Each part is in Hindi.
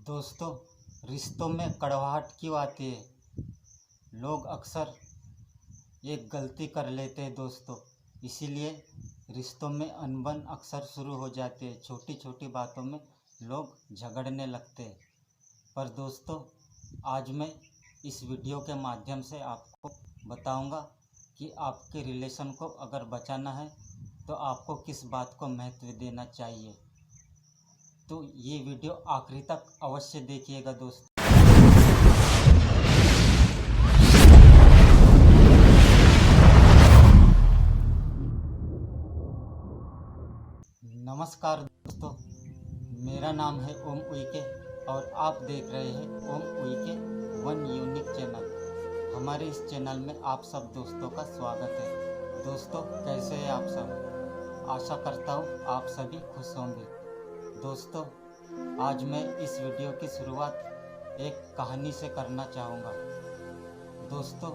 दोस्तों, रिश्तों में कड़वाहट क्यों आती है? लोग अक्सर एक गलती कर लेते हैं दोस्तों, इसीलिए रिश्तों में अनबन अक्सर शुरू हो जाती है। छोटी छोटी बातों में लोग झगड़ने लगते हैं। पर दोस्तों, आज मैं इस वीडियो के माध्यम से आपको बताऊंगा कि आपके रिलेशन को अगर बचाना है तो आपको किस बात को महत्व देना चाहिए। तो ये वीडियो आखिरी तक अवश्य देखिएगा दोस्तों। नमस्कार दोस्तों, मेरा नाम है ओम उइके और आप देख रहे हैं ओम उइके वन यूनिक चैनल। हमारे इस चैनल में आप सब दोस्तों का स्वागत है। दोस्तों, कैसे हैं आप सब? आशा करता हूँ आप सभी खुश होंगे। दोस्तों, आज मैं इस वीडियो की शुरुआत एक कहानी से करना चाहूँगा। दोस्तों,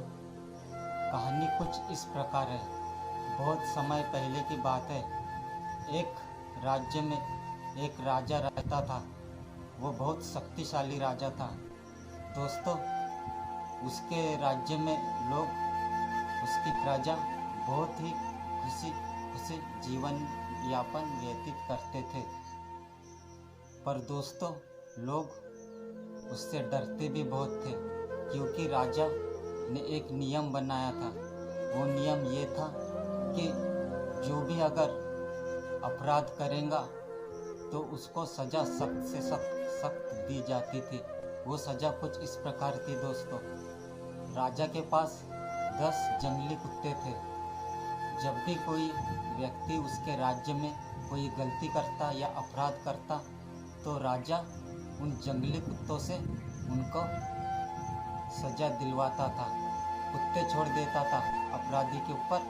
कहानी कुछ इस प्रकार है। बहुत समय पहले की बात है। एक राज्य में एक राजा रहता था। वो बहुत शक्तिशाली राजा था। दोस्तों, उसके राज्य में लोग, उसकी प्रजा बहुत ही खुशी खुशी जीवन यापन व्यतीत करते थे। पर दोस्तों, लोग उससे डरते भी बहुत थे, क्योंकि राजा ने एक नियम बनाया था। वो नियम ये था कि जो भी अगर अपराध करेगा तो उसको सज़ा सख्त से सख्त दी जाती थी। वो सज़ा कुछ इस प्रकार थी दोस्तों। राजा के पास 10 जंगली कुत्ते थे। जब भी कोई व्यक्ति उसके राज्य में कोई गलती करता या अपराध करता तो राजा उन जंगली कुत्तों से उनको सज़ा दिलवाता था। कुत्ते छोड़ देता था अपराधी के ऊपर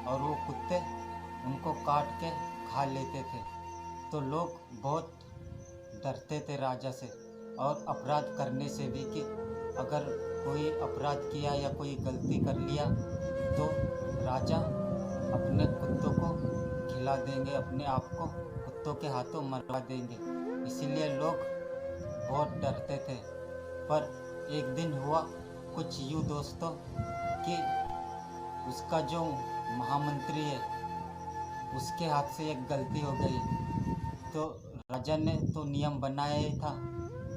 और वो कुत्ते उनको काट के खा लेते थे। तो लोग बहुत डरते थे राजा से और अपराध करने से भी, कि अगर कोई अपराध किया या कोई गलती कर लिया तो राजा अपने कुत्तों को खिला देंगे, अपने आप को कुत्तों के हाथों मरवा देंगे। इसीलिए लोग बहुत डरते थे। पर एक दिन हुआ कुछ यूँ दोस्तों कि उसका जो महामंत्री है उसके हाथ से एक गलती हो गई। तो राजा ने तो नियम बनाया ही था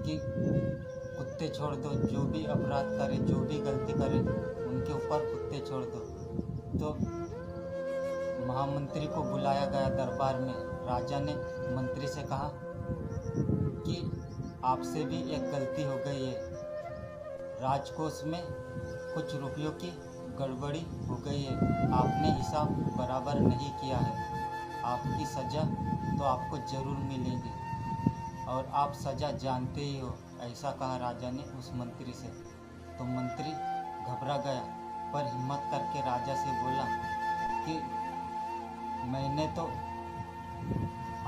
कि कुत्ते छोड़ दो, जो भी अपराध करे, जो भी गलती करे उनके ऊपर कुत्ते छोड़ दो। तो महामंत्री को बुलाया गया दरबार में। राजा ने मंत्री से कहा कि आपसे भी एक गलती हो गई है। राजकोष में कुछ रुपयों की गड़बड़ी हो गई है। आपने हिसाब बराबर नहीं किया है। आपकी सज़ा तो आपको ज़रूर मिलेगी और आप सज़ा जानते ही हो, ऐसा कहा राजा ने उस मंत्री से। तो मंत्री घबरा गया, पर हिम्मत करके राजा से बोला कि मैंने तो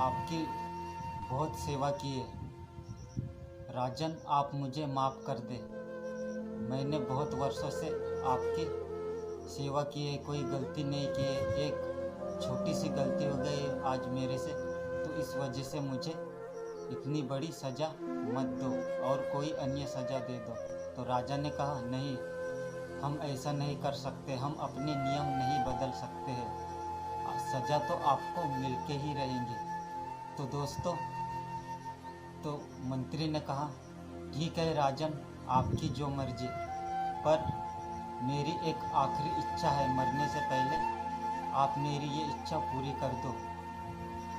आपकी बहुत सेवा की है। राजन, आप मुझे माफ़ कर दे। मैंने बहुत वर्षों से आपकी सेवा की है, कोई गलती नहीं की है। एक छोटी सी गलती हो गई है आज मेरे से, तो इस वजह से मुझे इतनी बड़ी सज़ा मत दो और कोई अन्य सज़ा दे दो। तो राजा ने कहा, नहीं, हम ऐसा नहीं कर सकते, हम अपने नियम नहीं बदल सकते हैं। सज़ा तो आपको मिलके ही रहेंगी। तो दोस्तों, तो मंत्री ने कहा, ठीक है राजन, आपकी जो मर्जी, पर मेरी एक आखिरी इच्छा है। मरने से पहले आप मेरी ये इच्छा पूरी कर दो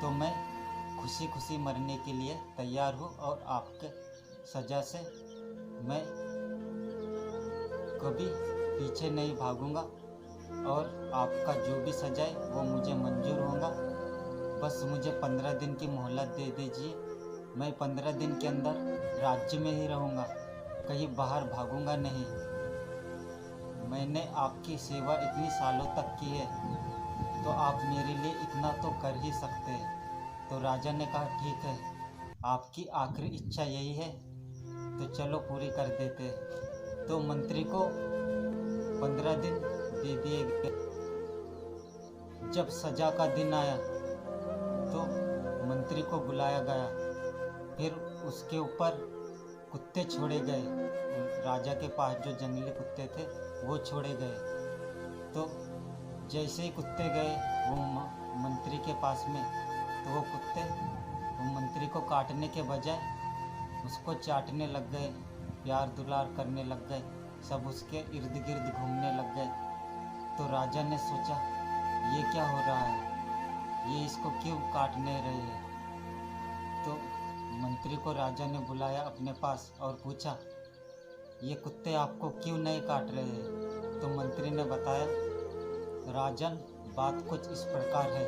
तो मैं खुशी खुशी मरने के लिए तैयार हूँ और आपके सज़ा से मैं कभी पीछे नहीं भागूंगा और आपका जो भी सज़ा है वो मुझे मंजूर होगा। बस मुझे 15 दिन की मोहलत दे दीजिए। मैं 15 दिन के अंदर राज्य में ही रहूँगा, कहीं बाहर भागूंगा नहीं। मैंने आपकी सेवा इतनी सालों तक की है, तो आप मेरे लिए इतना तो कर ही सकते हैं। तो राजा ने कहा, ठीक है, आपकी आखिरी इच्छा यही है, तो चलो पूरी कर देते हैं। तो मंत्री को 15 दिन दे दिए गए। जब सज़ा का दिन आया तो मंत्री को बुलाया गया। फिर उसके ऊपर कुत्ते छोड़े गए, राजा के पास जो जंगली कुत्ते थे वो छोड़े गए। तो जैसे ही कुत्ते गए वो मंत्री के पास में, तो वो कुत्ते वो मंत्री को काटने के बजाय उसको चाटने लग गए, प्यार दुलार करने लग गए, सब उसके इर्द गिर्द घूमने लग गए। तो राजा ने सोचा ये क्या हो रहा है, ये इसको क्यों काटने रहे हैं। तो मंत्री को राजा ने बुलाया अपने पास और पूछा ये कुत्ते आपको क्यों नहीं काट रहे हैं। तो मंत्री ने बताया राजन, बात कुछ इस प्रकार है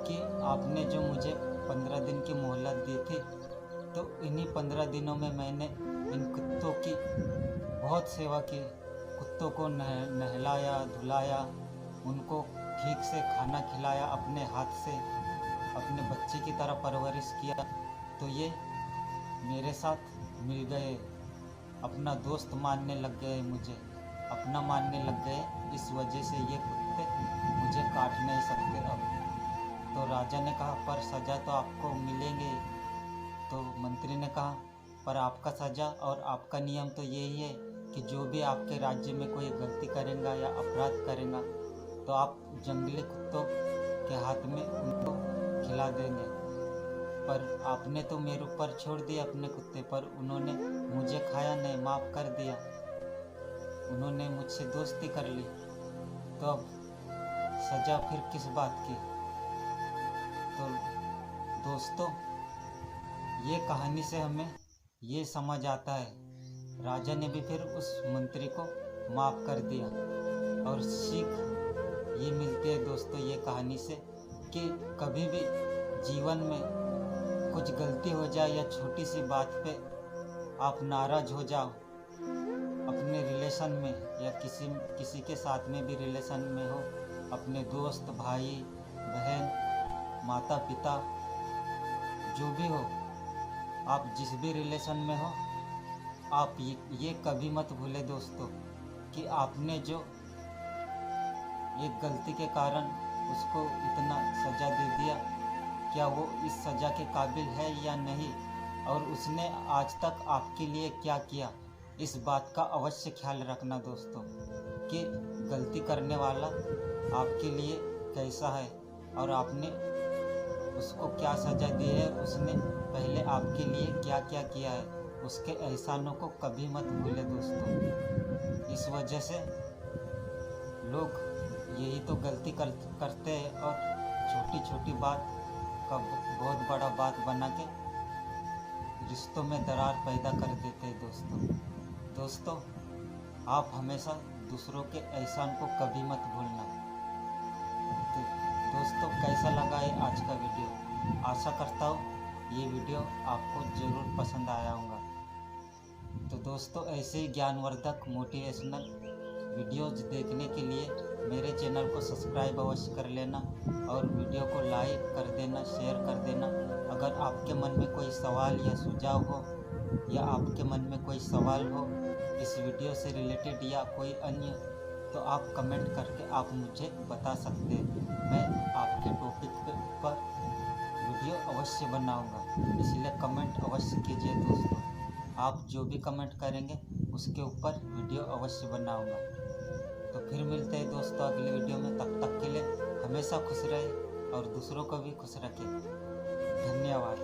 कि आपने जो मुझे 15 दिन की मोहलत दी थी, तो इन्हीं 15 दिनों में मैंने इन कुत्तों की बहुत सेवा की, कुत्तों को नहलाया धुलाया, उनको ठीक से खाना खिलाया, अपने हाथ से अपने बच्चे की तरह परवरिश किया। तो ये मेरे साथ मिल गए, अपना दोस्त मानने लग गए, मुझे अपना मानने लग गए। इस वजह से ये कुत्ते मुझे काट नहीं सकते अब। तो राजा ने कहा पर सज़ा तो आपको मिलेंगे। तो मंत्री ने कहा पर आपका सज़ा और आपका नियम तो यही है कि जो भी आपके राज्य में कोई गलती करेगा या अपराध करेगा तो आप जंगली कुत्तों के हाथ में उनको खिला देंगे। पर आपने तो मेरे ऊपर छोड़ दिया अपने कुत्ते, पर उन्होंने मुझे खाया नहीं, माफ़ कर दिया, उन्होंने मुझसे दोस्ती कर ली, तो अब सज़ा फिर किस बात की। तो दोस्तों, ये कहानी से हमें ये समझ आता है, राजा ने भी फिर उस मंत्री को माफ़ कर दिया। और सीख ये मिलती है दोस्तों ये कहानी से कि कभी भी जीवन में कुछ गलती हो जाए या छोटी सी बात पे आप नाराज़ हो जाओ, अपने रिलेशन में या किसी के साथ में भी रिलेशन में हो, अपने दोस्त भाई बहन माता पिता जो भी हो, आप जिस भी रिलेशन में हो, आप ये कभी मत भूले दोस्तों कि आपने जो एक गलती के कारण उसको इतना सज़ा दे दिया, क्या वो इस सज़ा के काबिल है या नहीं, और उसने आज तक आपके लिए क्या किया। इस बात का अवश्य ख्याल रखना दोस्तों कि गलती करने वाला आपके लिए कैसा है और आपने उसको क्या सज़ा दी है, उसने पहले आपके लिए क्या क्या किया है, उसके एहसानों को कभी मत भूले दोस्तों। इस वजह से लोग यही तो गलती करते हैं और छोटी छोटी बात का बहुत बड़ा बात बना के रिश्तों में दरार पैदा कर देते हैं दोस्तों, आप हमेशा दूसरों के एहसान को कभी मत भूलना। तो दोस्तों, कैसा लगा है आज का वीडियो? आशा करता हूँ ये वीडियो आपको ज़रूर पसंद आया होगा। तो दोस्तों, ऐसे ही ज्ञानवर्धक मोटिवेशनल वीडियोज देखने के लिए मेरे चैनल को सब्सक्राइब अवश्य कर लेना और वीडियो को लाइक कर देना, शेयर कर देना। अगर आपके मन में कोई सवाल या सुझाव हो या आपके मन में कोई सवाल हो इस वीडियो से रिलेटेड या कोई अन्य, तो आप कमेंट करके आप मुझे बता सकते हैं। मैं आपके टॉपिक पर वीडियो अवश्य बनाऊंगा, इसलिए कमेंट अवश्य कीजिए दोस्तों। आप जो भी कमेंट करेंगे उसके ऊपर वीडियो अवश्य बनाऊंगा। तो फिर मिलते हैं दोस्तों अगले वीडियो में। तब तक के लिए हमेशा खुश रहे और दूसरों को भी खुश रखें। धन्यवाद।